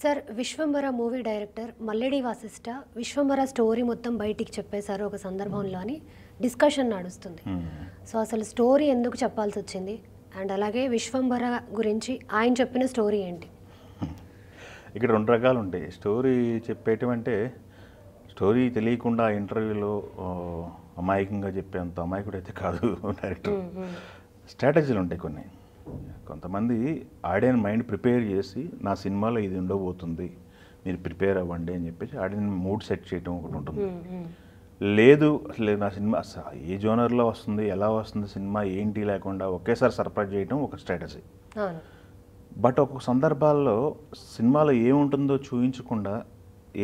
Sir, 'Vishwambhara' movie director Mallidi Vassishta 'Vishwambhara' story మొత్తం బయటికి చెప్పేశారు ఒక సందర్భంలో అని డిస్కషన్ నడుస్తుంది. సో అసలు స్టోరీ ఎందుకు చెప్పాల్సి వచ్చింది, అండ్ అలాగే 'విశ్వంబర' గురించి ఆయన చెప్పిన స్టోరీ ఏంటి? ఇక్కడ రెండు రకాలు ఉంటాయి. స్టోరీ చెప్పేయటం అంటే స్టోరీ తెలియకుండా ఇంటర్వ్యూలో అమాయకంగా చెప్పేంత అమాయకుడైతే కాదు డైరెక్టర్. స్ట్రాటజీలు ఉంటాయి కొన్ని. కొంతమంది ఆడియన్ మైండ్ ప్రిపేర్ చేసి నా సినిమాలో ఇది ఉండబోతుంది, మీరు ప్రిపేర్ అవ్వండి అని చెప్పేసి ఆడియన్ మూడ్ సెట్ చేయడం ఒకటి ఉంటుంది. లేదు అసలు నా సినిమా ఏ జోనర్లో వస్తుంది, ఎలా వస్తుంది సినిమా ఏంటి లేకుండా ఒకేసారి సర్ప్రైజ్ చేయడం ఒక స్ట్రాటజీ. బట్ ఒక్కొక్క సందర్భాల్లో సినిమాలో ఏముంటుందో చూపించకుండా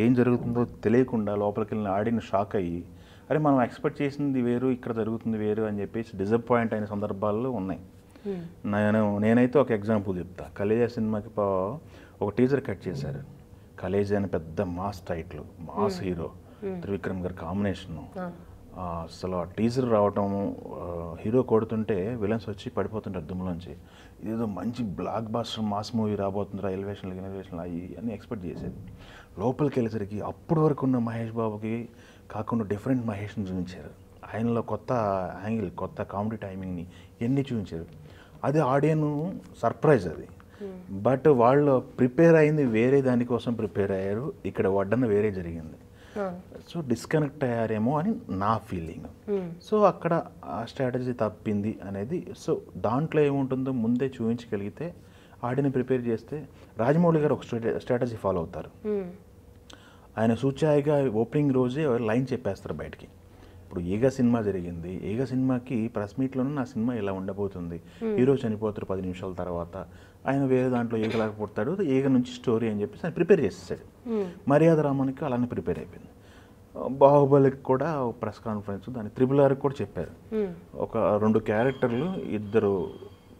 ఏం జరుగుతుందో తెలియకుండా లోపలికి వెళ్ళిన ఆడియన్ షాక్ అయ్యి అరే మనం ఎక్స్పెక్ట్ చేసింది వేరు, ఇక్కడ జరుగుతుంది వేరు అని చెప్పేసి డిసప్పాయింట్ అయిన సందర్భాల్లో ఉన్నాయి. నేనైతే ఒక ఎగ్జాంపుల్ చెప్తా. కలేజా సినిమాకి ఒక టీజర్ కట్ చేశారు. కలేజా అని పెద్ద mass title, mass hero, Trivikram గారి కాంబినేషను. అసలు ఆ టీజర్ రావటం, హీరో కొడుతుంటే విలన్స్ వచ్చి పడిపోతుంటారు దుమ్ములోంచి. ఇదేదో మంచి బ్లాక్ బాస్టర్ మాస్ మూవీ రాబోతుందిరా, ఎలివేషన్లు అవి అన్నీ ఎక్స్పెక్ట్ చేసేది. లోపలికి వెళ్ళేసరికి అప్పటి వరకు ఉన్న మహేష్ బాబుకి కాకుండా డిఫరెంట్ మహేష్ని చూపించారు. ఆయనలో కొత్త యాంగిల్, కొత్త కామెడీ టైమింగ్ని ఇవన్నీ చూపించారు. అది ఆడియన్ సర్ప్రైజ్ అది. బట్ వాళ్ళు ప్రిపేర్ అయింది వేరే దానికోసం ప్రిపేర్ అయ్యారు, ఇక్కడ వడ్డన వేరే జరిగింది. సో డిస్కనెక్ట్ అయ్యారేమో అని నా ఫీలింగ్. సో అక్కడ ఆ స్ట్రాటజీ తప్పింది అనేది. సో దాంట్లో ఏముంటుందో ముందే చూపించగలిగితే ఆడిని ప్రిపేర్ చేస్తే, రాజమౌళి గారు ఒక స్ట్రాటజీ ఫాలో అవుతారు. ఆయన సూచాయిగా ఓపెనింగ్ రోజే లైన్ చెప్పేస్తారు బయటికి. ఇప్పుడు ఈగ సినిమా జరిగింది, ఈగ సినిమాకి ప్రెస్ మీట్లోనూ నా సినిమా ఇలా ఉండబోతుంది, హీరో చనిపోతారు 10 నిమిషాల తర్వాత, ఆయన వేరే దాంట్లో ఈగలాగా పుడతాడు, ఈగ నుంచి స్టోరీ అని చెప్పేసి ఆయన ప్రిపేర్ చేసేసాడు. మర్యాద రామానికి అలానే ప్రిపేర్ అయిపోయింది. బాహుబలికి కూడా ప్రెస్ కాన్ఫరెన్స్, దాని RRR కూడా చెప్పారు. ఒక 2 క్యారెక్టర్లు ఇద్దరు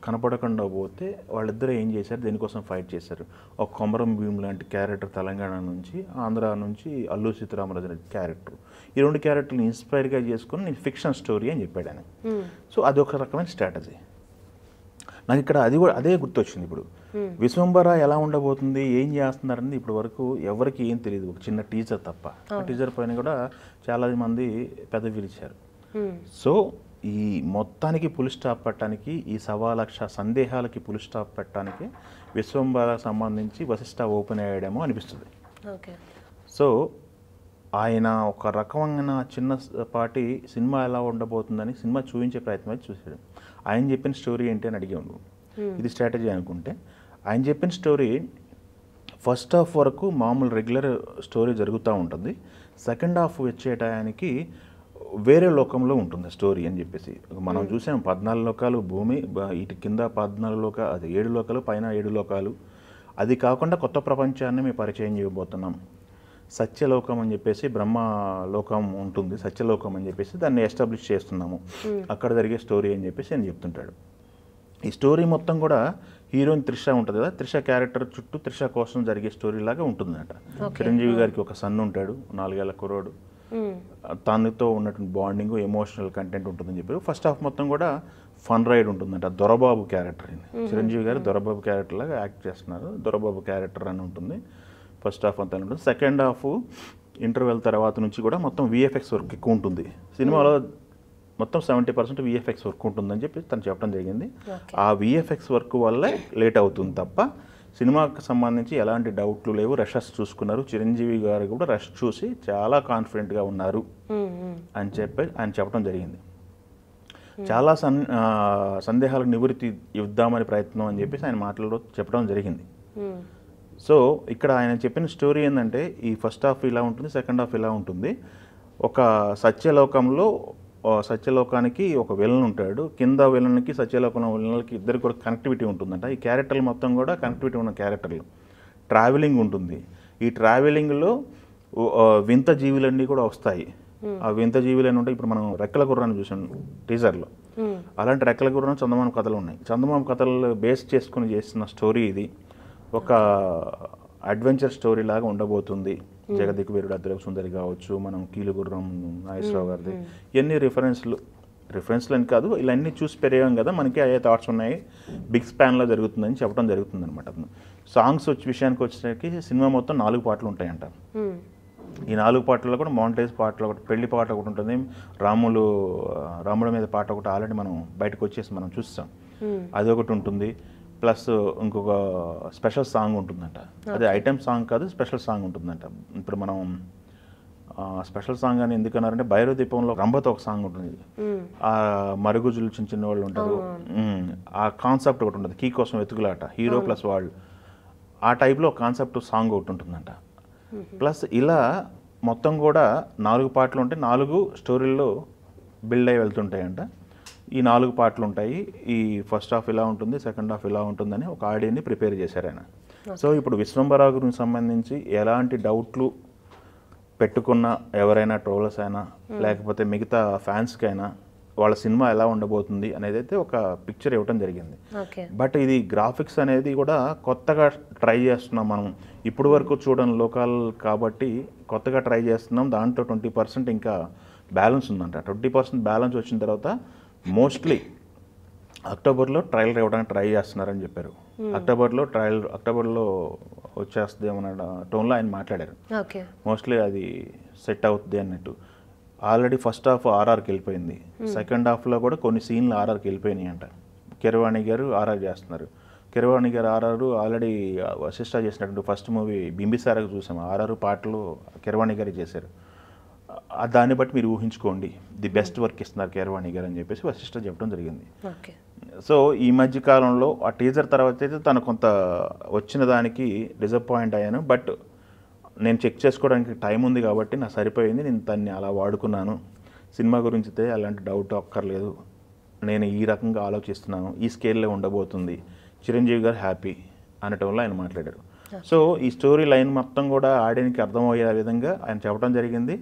కనపడకుండా పోతే వాళ్ళిద్దరూ ఏం చేశారు, దేనికోసం ఫైట్ చేశారు. ఒక కొమరం భీమ్ లాంటి క్యారెక్టర్ తెలంగాణ నుంచి, ఆంధ్ర నుంచి అల్లూరి సీతారామరాజు అనే క్యారెక్టర్, ఈ 2 క్యారెక్టర్ని ఇన్స్పైర్గా చేసుకుని నేను ఫిక్షన్ స్టోరీ అని చెప్పాడు ఆయన. సో అది ఒక రకమైన స్ట్రాటజీ. నాకు ఇక్కడ అదే గుర్తొచ్చింది. ఇప్పుడు విశ్వంబర ఎలా ఉండబోతుంది, ఏం చేస్తున్నారని ఇప్పటి వరకు ఎవరికి ఏం తెలియదు, ఒక చిన్న టీజర్ తప్ప. టీజర్ పైన కూడా చాలా మంది పెద్ద విరిచారు. సో ఈ మొత్తానికి పులి స్టాప్ పెట్టడానికి, ఈ 1,00,000 సందేహాలకి పులి స్టాప్ పెట్టడానికి విశ్వంబరకు సంబంధించి వశిష్ఠ ఓపెన్ అయ్యాడేమో అనిపిస్తుంది. సో ఆయన ఒక రకమైన చిన్నపాటి సినిమా ఎలా ఉండబోతుందని సినిమా చూపించే ప్రయత్నం అయితే చూశాడు. ఆయన చెప్పిన స్టోరీ ఏంటి అని అడిగాను. ఇది స్ట్రాటజీ అనుకుంటే, ఆయన చెప్పిన స్టోరీ ఫస్ట్ హాఫ్ వరకు మామూలు రెగ్యులర్ స్టోరీ జరుగుతూ ఉంటుంది. సెకండ్ హాఫ్ వచ్చే టయానికి వేరే లోకంలో ఉంటుంది స్టోరీ అని చెప్పేసి. మనం చూసాం 14 లోకాలు భూమి, ఇటు కింద 14 లోకాలు, అది 7 లోకాలు, పైన 7 లోకాలు. అది కాకుండా కొత్త ప్రపంచాన్ని మేము పరిచయం చేయబోతున్నాం. సత్యలోకం అని చెప్పేసి బ్రహ్మలోకం ఉంటుంది, సత్యలోకం అని చెప్పేసి దాన్ని ఎస్టాబ్లిష్ చేస్తున్నాము, అక్కడ జరిగే స్టోరీ అని చెప్పేసి ఆయన చెప్తుంటాడు. ఈ స్టోరీ మొత్తం కూడా హీరోయిన్ త్రిష ఉంటుంది కదా, త్రిష క్యారెక్టర్ చుట్టూ త్రిష కోసం జరిగే స్టోరీ లాగా ఉంటుందట. చిరంజీవి గారికి ఒక సన్ ఉంటాడు, 4 ఏళ్ల కుర్రోడు, తనతో ఉన్నటువంటి బాండింగ్, ఎమోషనల్ కంటెంట్ ఉంటుందని చెప్పారు. ఫస్ట్ హాఫ్ మొత్తం కూడా ఫన్ రైడ్ ఉంటుందంట. దొరబాబు క్యారెక్టర్, చిరంజీవి గారు దొరబాబు క్యారెక్టర్ లాగా యాక్ట్ చేస్తున్నారు, దొరబాబు క్యారెక్టర్ అని ఉంటుంది ఫస్ట్ హాఫ్ అంతా ఉంటుంది. సెకండ్ హాఫ్ ఇంటర్వెల్ తర్వాత నుంచి కూడా మొత్తం VFX వర్క్ ఎక్కువ ఉంటుంది. సినిమాలో మొత్తం 70% VFX వర్క్ ఉంటుందని చెప్పి తను చెప్పడం జరిగింది. ఆ VFX వర్క్ వల్లే లేట్ అవుతుంది తప్ప సినిమాకి సంబంధించి ఎలాంటి డౌట్లు లేవు. రషెస్ చూసుకున్నారు, చిరంజీవి గారు కూడా రష్ చూసి చాలా కాన్ఫిడెంట్గా ఉన్నారు అని చెప్పి ఆయన చెప్పడం జరిగింది. చాలా సందేహాలకు నివృత్తి ఇద్దామని ప్రయత్నం అని చెప్పేసి ఆయన మాటల్లో చెప్పడం జరిగింది. సో ఇక్కడ ఆయన చెప్పిన స్టోరీ ఏంటంటే, ఈ ఫస్ట్ హాఫ్ ఇలా ఉంటుంది, సెకండ్ హాఫ్ ఇలా ఉంటుంది. ఒక సత్యలోకానికి ఒక విలన్ ఉంటాడు, కింద విలన్కి సత్యలోకంలో విలన్లకి ఇద్దరికి కూడా కనెక్టివిటీ ఉంటుందంట. ఈ క్యారెక్టర్లు మొత్తం కూడా కనెక్టివిటీ ఉన్న క్యారెక్టర్లు. ట్రావెలింగ్ ఉంటుంది. ఈ ట్రావెలింగ్లో వింత జీవులన్నీ కూడా వస్తాయి. ఆ వింత జీవులు అని ఉంటాయి. ఇప్పుడు మనం రెక్కల గుర్రాన్ని చూసాం టీజర్లో, అలాంటి రెక్కల గుర్రం చందమామ కథలు ఉన్నాయి. చందమామ కథలు బేస్ చేసుకుని చేస్తున్న స్టోరీ ఇది. ఒక అడ్వెంచర్ స్టోరీ లాగా ఉండబోతుంది. జగదిక్ వీరుడు అతిలోక సుందరి కావచ్చు, మనం కీలుగుర్రం నాగేశ్వరరావు గారిది, ఇవన్నీ రిఫరెన్స్లు అని కాదు, ఇలా చూసి పెరిగాం కదా, మనకి అయ్యే థాట్స్ ఉన్నాయి, బిగ్ స్పాన్లో జరుగుతుందని చెప్పడం జరుగుతుంది అనమాట. సాంగ్స్ విషయానికి వచ్చేసరికి సినిమా మొత్తం 4 పాటలు ఉంటాయంట. ఈ 4 పాటల్లో కూడా మౌంటేజ్ పాటలు ఒకటి, పెళ్లి పాట ఒకటి ఉంటుంది, రాముడి మీద పాట ఒకటి ఆల్రెడీ మనం బయటకు వచ్చేసి మనం చూస్తాం, అది ఒకటి ఉంటుంది. ప్లస్ ఇంకొక స్పెషల్ సాంగ్ ఉంటుందంట, అది ఐటెం సాంగ్ కాదు, స్పెషల్ సాంగ్ ఉంటుందంట. ఇప్పుడు మనం స్పెషల్ సాంగ్ అని ఎందుకన్నారంటే భైరవ దీపంలో రంభతో ఒక సాంగ్ ఉంటుంది, ఆ మరుగుజులు చిన్న చిన్న వాళ్ళు ఉంటారు, ఆ కాన్సెప్ట్ ఒకటి ఉంటుంది, కీ కోసం వెతుకులాట, హీరో ప్లస్ వాళ్ళు, ఆ టైప్లో ఒక కాన్సెప్ట్ సాంగ్ ఒకటి ఉంటుందంట. ప్లస్ ఇలా మొత్తం కూడా 4 పాటలు ఉంటాయి, 4 స్టోరీల్లో బిల్డ్ అయ్యి వెళ్తుంటాయంట. ఈ 4 పాటలు ఉంటాయి, ఈ ఫస్ట్ హాఫ్ ఇలా ఉంటుంది, సెకండ్ హాఫ్ ఇలా ఉంటుందని ఒక ఆడియోని ప్రిపేర్ చేశారు ఆయన. సో ఇప్పుడు విశ్వంబర గురించి సంబంధించి ఎలాంటి డౌట్లు పెట్టుకున్న ఎవరైనా ట్రోలర్స్ అయినా లేకపోతే మిగతా ఫ్యాన్స్కైనా వాళ్ళ సినిమా ఎలా ఉండబోతుంది అనేది అయితే ఒక పిక్చర్ ఇవ్వటం జరిగింది. బట్ ఇది గ్రాఫిక్స్ అనేది కూడా కొత్తగా ట్రై చేస్తున్నాం మనం, ఇప్పుడు వరకు చూడని లోకల్ కాబట్టి కొత్తగా ట్రై చేస్తున్నాం. దాంట్లో 20% ఇంకా బ్యాలెన్స్ ఉందంట. 20% బ్యాలెన్స్ వచ్చిన తర్వాత మోస్ట్లీ అక్టోబర్లో ట్రయల్ ఇవ్వడానికి ట్రై చేస్తున్నారని చెప్పారు. అక్టోబర్లో వచ్చేస్తుంది ఏమన్నా టోన్లో ఆయన మాట్లాడారు. మోస్ట్లీ అది సెట్ అవుతుంది అన్నట్టు. ఆల్రెడీ ఫస్ట్ హాఫ్ ఆర్ఆర్కి వెళ్ళిపోయింది, సెకండ్ హాఫ్లో కూడా కొన్ని సీన్లు ఆర్ఆర్కి వెళ్ళిపోయినాయి అంట. కీరవాణి గారు ఆర్ఆర్ చేస్తున్నారు. కీరవాణి గారు ఆర్ఆర్ ఆల్రెడీ వశిష్ఠ చేసినటువంటి ఫస్ట్ మూవీ బింబిసారకు చూసాము, ఆర్ఆర్ పాటలు కీరవాణి గారు చేశారు. దాన్ని బట్టి మీరు ఊహించుకోండి, ది బెస్ట్ వర్క్ ఇస్తున్నారు కీరవాణి గారు అని చెప్పేసి వశిష్ఠ చెప్పడం జరిగింది. సో ఈ మధ్య కాలంలో ఆ టీజర్ తర్వాత అయితే తను కొంత వచ్చిన దానికి డిసప్పాయింట్ అయ్యాను. బట్ నేను చెక్ చేసుకోవడానికి టైం ఉంది కాబట్టి నాకు సరిపోయింది, నేను దాన్ని అలా వాడుకున్నాను. సినిమా గురించి అయితే అలాంటి డౌట్ అక్కర్లేదు, నేను ఈ రకంగా ఆలోచిస్తున్నాను, ఈ స్కేల్లో ఉండబోతుంది, చిరంజీవి గారు హ్యాపీ అనటంలో ఆయన మాట్లాడారు. సో ఈ స్టోరీ లైన్ మొత్తం కూడా ఆడియన్కి అర్థమయ్యే విధంగా ఆయన చెప్పడం జరిగింది.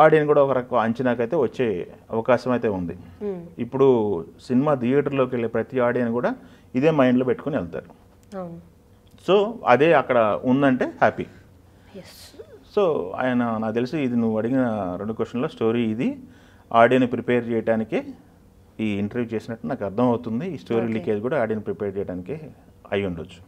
ఆడియన్ కూడా ఒక రకం అంచనాకైతే వచ్చే అవకాశం అయితే ఉంది. ఇప్పుడు సినిమా థియేటర్లోకి వెళ్ళే ప్రతి ఆడియన్ కూడా ఇదే మైండ్లో పెట్టుకుని వెళ్తారు. సో అదే అక్కడ ఉందంటే హ్యాపీ. సో ఆయన నాకు తెలిసి ఇది నువ్వు అడిగిన 2 క్వశ్చన్లో స్టోరీ ఇది ఆడియన్ ప్రిపేర్ చేయడానికే ఈ ఇంటర్వ్యూ చేసినట్టు నాకు అర్థమవుతుంది. ఈ స్టోరీ లీకేజ్ కూడా ఆడియన్ ప్రిపేర్ చేయడానికే అయి ఉండొచ్చు.